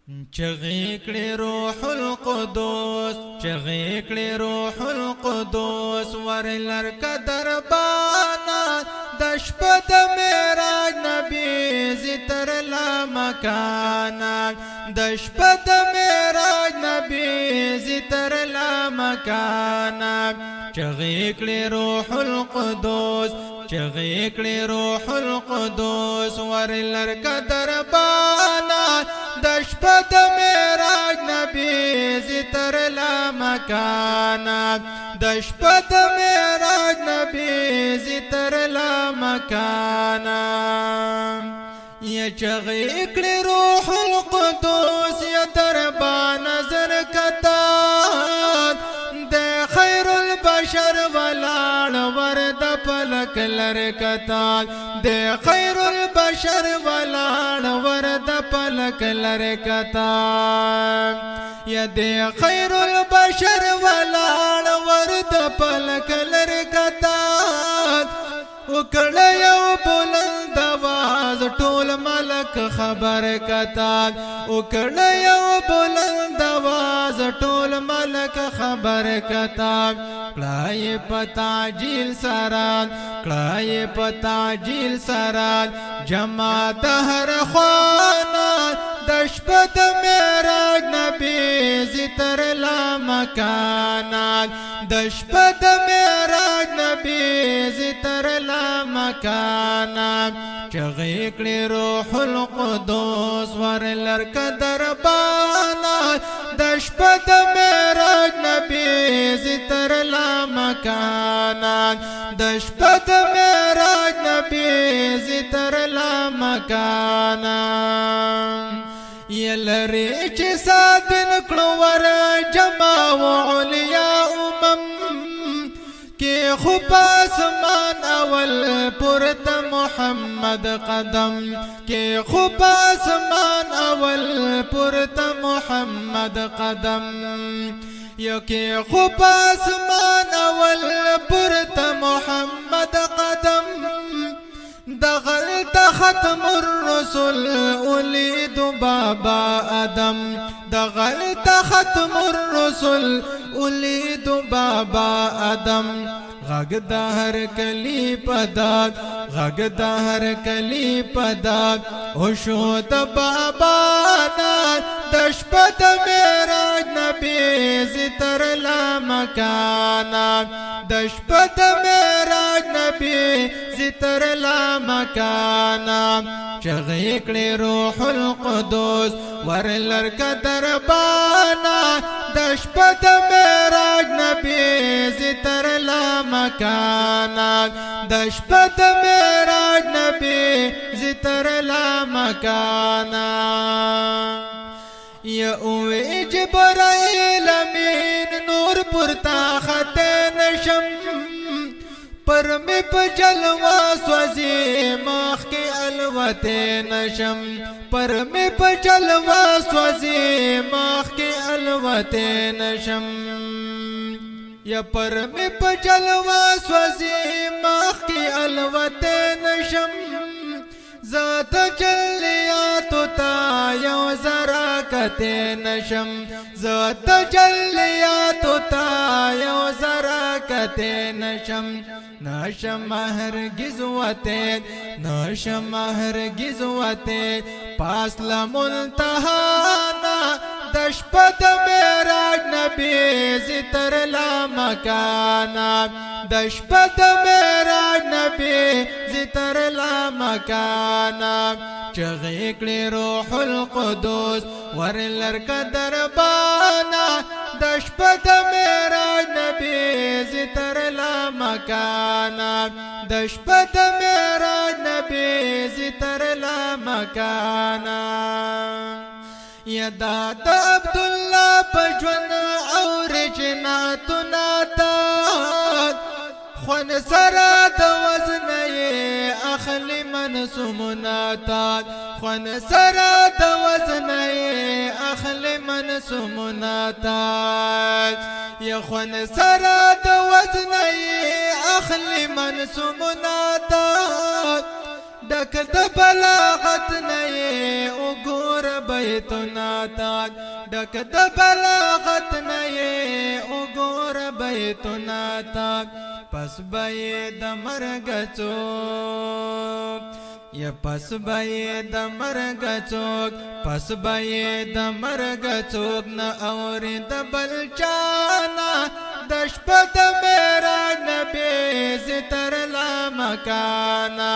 چغې کړې روح القدس چغې کړې روح القدس ورلر قدر بانا د شپه د معراج نبی زتر لا مکانا د شپه د معراج نبی زتر لا مکانا چغې کړې روح القدس چغې کړې روح القدس ورلر قدر بانا د شپه د معراج نبی زتر لا مکانا د شپه د معراج نبی زتر لا مکانا یا چغې کړې روح القدس یا دربان نظر کتا د خیر البشر ولاړ ورد پلک لر کتا د خیر البشر ولاړ ورد پلک لر کتا یا د خیر البشر ولاړ ورد پلک لر کتا وکړه یو بلند आवाज ټول ملک خبر کتا وکړه یو بلند आवाज ټول ملک خبر کتا کړای پتا جیل سران کړای پتا جیل سران جماعت هر خوانا د شپه د معراج نبی زتر لا مکانا د شپه د معراج نبی زتر لا مکانا چغې کړې روح القدس ورلر قدر بانا د شپه د معراج نبی زتر لا مکانا د شپه د معراج نبی زتر لا مکانا یلری چې ساتن کړو ور جما و علیا کې خو پاسمان اول پرت محمد قدم کې خو پاسمان اول پرت محمد قدم یو کې خو پاسمان اول پرت محمد قدم دغلت ختم الرسل ولید بابا آدم دغلت ختم الرسل ولید بابا آدم غږ د هر کلی پداد غږ د هر کلی پداد او شو د بابا ناد د شپه د معراج نبی زتر لا مکانا د شپه د معراج نبی زتر لا مکانا چغې کړې روح القدس ورلر قدر بانا د شپه د معراج نبی زتر لا مکانا د شپه د معراج نبی زتر لا مکانا یا اوی جبرائیل امین نور پرتا خط نشم پر می په جلوا سوځي مخ کې الوت نشم پر می په جلوا سوځي مخ کې الوت نشم یا پر می په جلوا سوځي مخ کې الوت نشم ذات جلیات تا یو زرا کته نشم ذات جلیات تا یو زرا کته نشم نشم هرگز وته نشم هرگز وته پاس لمنتهانا د شپه د معراج نبی زتر لا مکانا د شپه د معراج نبی زتر لا مکانا چغې کړې روح القدس ورلر قدر بانا د شپه د معراج نبی زتر لا مکانا د شپه د معراج نبی زتر لا مکانا یدا د عبدالله پجون اورجنات ناتا خون سرا د وزن اخلی منسومناتا خون سرا د وزن اخلی منسومناتا یا خون سرا د وزن اخلی منسومناتا ډک د بلاغت نه او ګور بیتنا تاک ڈک د بلاغت نئے اگور بیتنا تاک پس بئی د مرگ چوک یا پس بئی د مرگ چوک پس بئی د مرگ چوک نا اوری د بلچانا دشپت میرا نبی زتر لا مکانا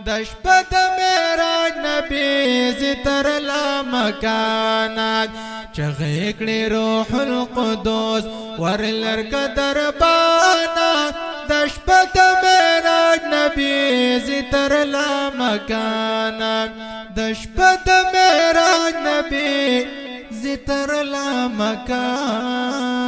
دشپت میرا نبی زتر لا مکانا چغیکڑی روح القدس ورلرک دربانا دشپت میرا نبی زتر لا مکانا دشپت میرا نبی زتر لا مکانا